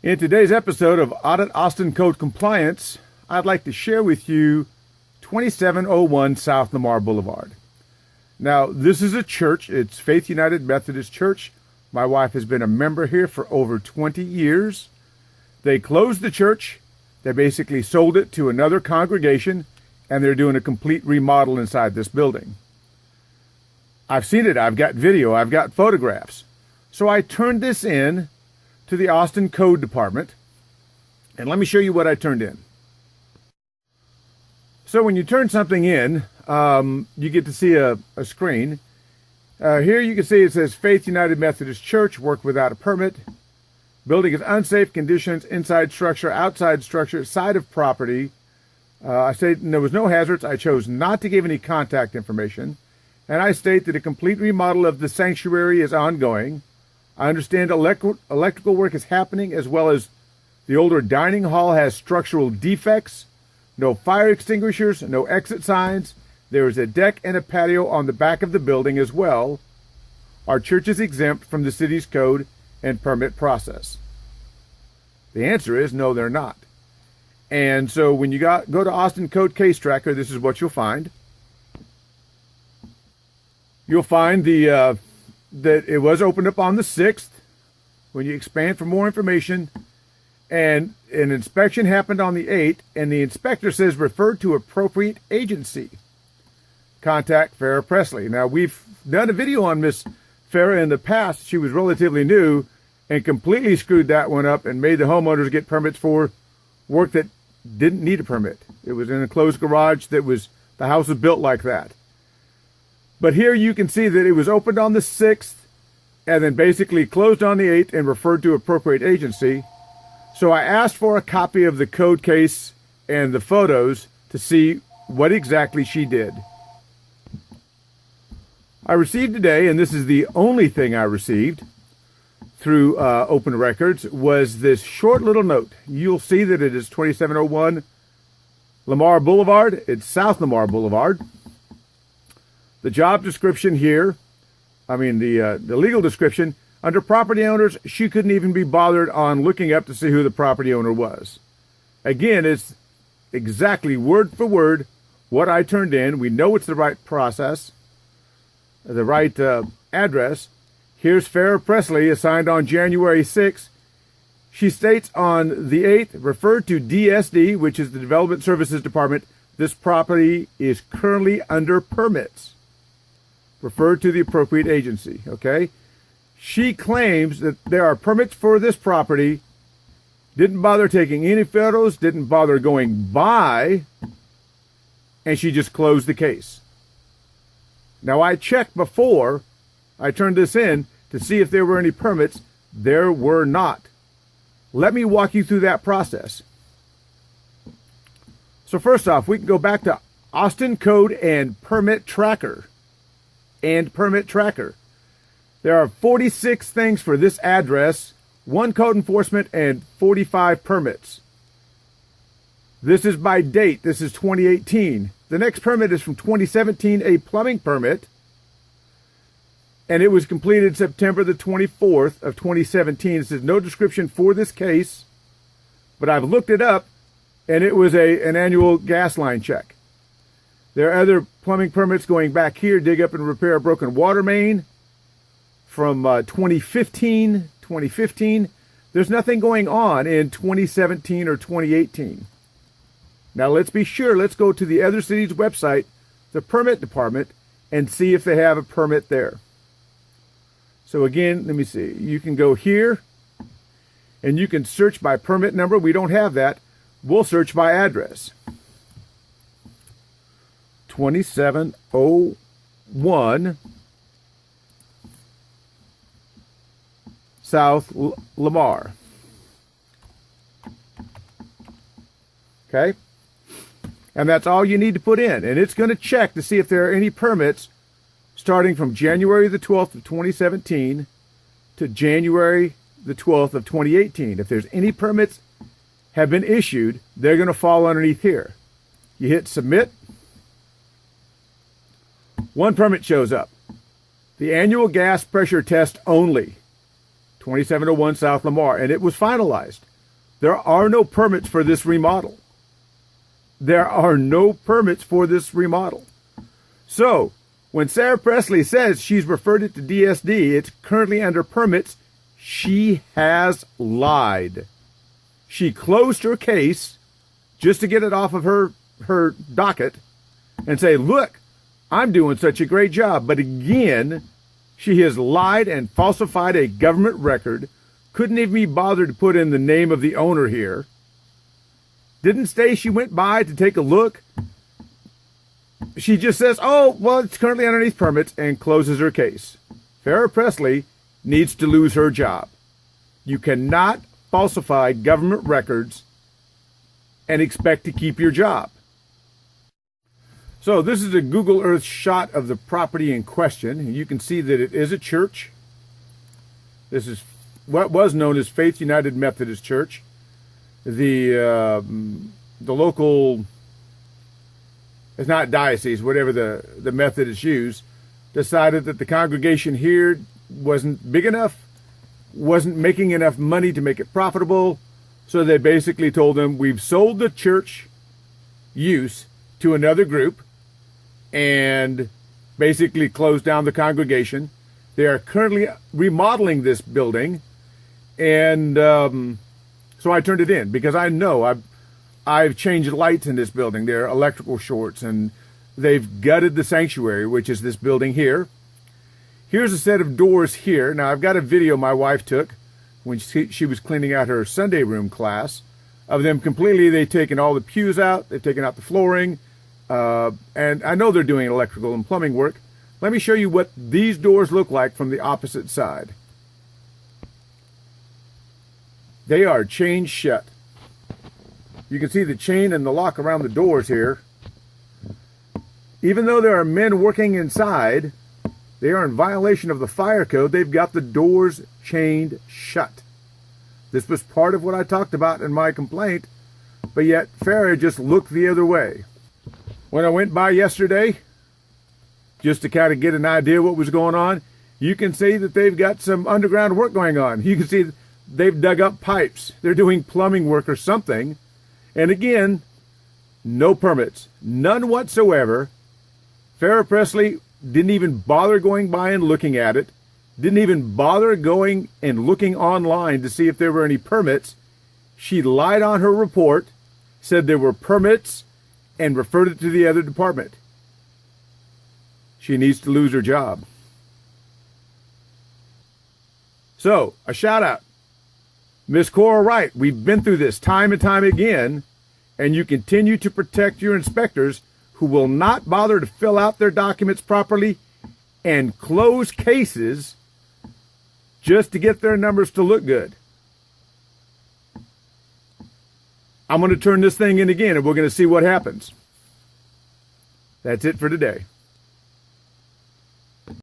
In today's episode of Audit Austin Code Compliance, I'd like to share with you 2701 South Lamar Boulevard. Now, this is a church. It's Faith United Methodist Church. My wife has been a member here for over 20 years. They closed the church. They basically sold it to another congregation, and they're doing a complete remodel inside this building. I've seen it. I've got video. I've got photographs. So I turned this in to the Austin Code Department, and let me show you what I turned in. So when you turn something in, you get to see a screen. Here you can see it says Faith United Methodist Church, work without a permit. Building is unsafe conditions, inside structure, outside structure, side of property. I say there was no hazards. I chose not to give any contact information. And I state that a complete remodel of the sanctuary is ongoing. I understand electrical work is happening, as well as the older dining hall has structural defects, no fire extinguishers, no exit signs. There is a deck and a patio on the back of the building as well. Our church is exempt from the city's code and permit process. The answer is no, they're not. And so when you go to Austin Code Case Tracker, this is what you'll find. You'll find that it was opened up on the 6th. When you expand for more information, and an inspection happened on the 8th, and the inspector says refer to appropriate agency. Contact Farah Presley. Now, we've done a video on Miss Farah in the past. She was relatively new and completely screwed that one up and made the homeowners get permits for work that didn't need a permit. It was in a closed garage the house was built like that. But here you can see that it was opened on the 6th and then basically closed on the 8th and referred to appropriate agency. So I asked for a copy of the code case and the photos to see what exactly she did. I received today, and this is the only thing I received through Open Records, was this short little note. You'll see that it is 2701 Lamar Boulevard. It's South Lamar Boulevard. The job description here, the legal description, under property owners, she couldn't even be bothered on looking up to see who the property owner was. Again, it's exactly word for word what I turned in. We know it's the right process, the right address. Here's Farah Presley, assigned on January 6th. She states on the 8th, referred to DSD, which is the Development Services Department. This property is currently under permits. Referred to the appropriate agency, okay? She claims that there are permits for this property, didn't bother taking any photos, didn't bother going by, and she just closed the case. Now, I checked before I turned this in to see if there were any permits. There were not. Let me walk you through that process. So first off, we can go back to Austin Code and Permit Tracker. There are 46 things for this address, 1 code enforcement, and 45 permits. This is by date. This is 2018. The next permit is from 2017, a plumbing permit, and it was completed September the 24th of 2017. It says no description for this case, but I've looked it up, and it was an annual gas line check. There are other plumbing permits going back here, dig up and repair a broken water main from 2015. There's nothing going on in 2017 or 2018. Now let's be sure, let's go to the other city's website, the permit department, and see if they have a permit there. So again, let me see. You can go here and you can search by permit number. We don't have that. We'll search by address. 2701 South Lamar. Okay? And that's all you need to put in. And it's going to check to see if there are any permits starting from January the 12th of 2017 to January the 12th of 2018. If there's any permits have been issued, they're going to fall underneath here. You hit submit. One permit shows up. The annual gas pressure test only, 2701 South Lamar, and it was finalized. There are no permits for this remodel. There are no permits for this remodel. So, when Farah Presley says she's referred it to DSD, it's currently under permits, she has lied. She closed her case just to get it off of her docket and say, look, I'm doing such a great job. But again, she has lied and falsified a government record, couldn't even be bothered to put in the name of the owner here. Didn't say she went by to take a look. She just says, oh, well, it's currently underneath permits, and closes her case. Farah Presley needs to lose her job. You cannot falsify government records and expect to keep your job. So this is a Google Earth shot of the property in question. You can see that it is a church. This is what was known as Faith United Methodist Church. The local, it's not diocese, whatever the Methodists use, decided that the congregation here wasn't big enough, wasn't making enough money to make it profitable. So they basically told them, we've sold the church use to another group and basically closed down the congregation. They are currently remodeling this building. And so I turned it in because I know I've changed lights in this building. There are electrical shorts, and they've gutted the sanctuary, which is this building here. Here's a set of doors here. Now, I've got a video my wife took when she was cleaning out her Sunday room class of them completely. They've taken all the pews out. They've taken out the flooring. And I know they're doing electrical and plumbing work. Let me show you what these doors look like from the opposite side. They are chained shut. You can see the chain and the lock around the doors here. Even though there are men working inside, they are in violation of the fire code. They've got the doors chained shut. This was part of what I talked about in my complaint, but yet Farah just looked the other way. When I went by yesterday, just to kind of get an idea what was going on, you can see that they've got some underground work going on. You can see they've dug up pipes. They're doing plumbing work or something. And again, no permits, none whatsoever. Farah Presley didn't even bother going by and looking at it, didn't even bother going and looking online to see if there were any permits. She lied on her report, said there were permits, and referred it to the other department. She needs to lose her job. So, a shout out. Miss Cora Wright, we've been through this time and time again, and you continue to protect your inspectors who will not bother to fill out their documents properly and close cases just to get their numbers to look good. I'm going to turn this thing in again, and we're going to see what happens. That's it for today.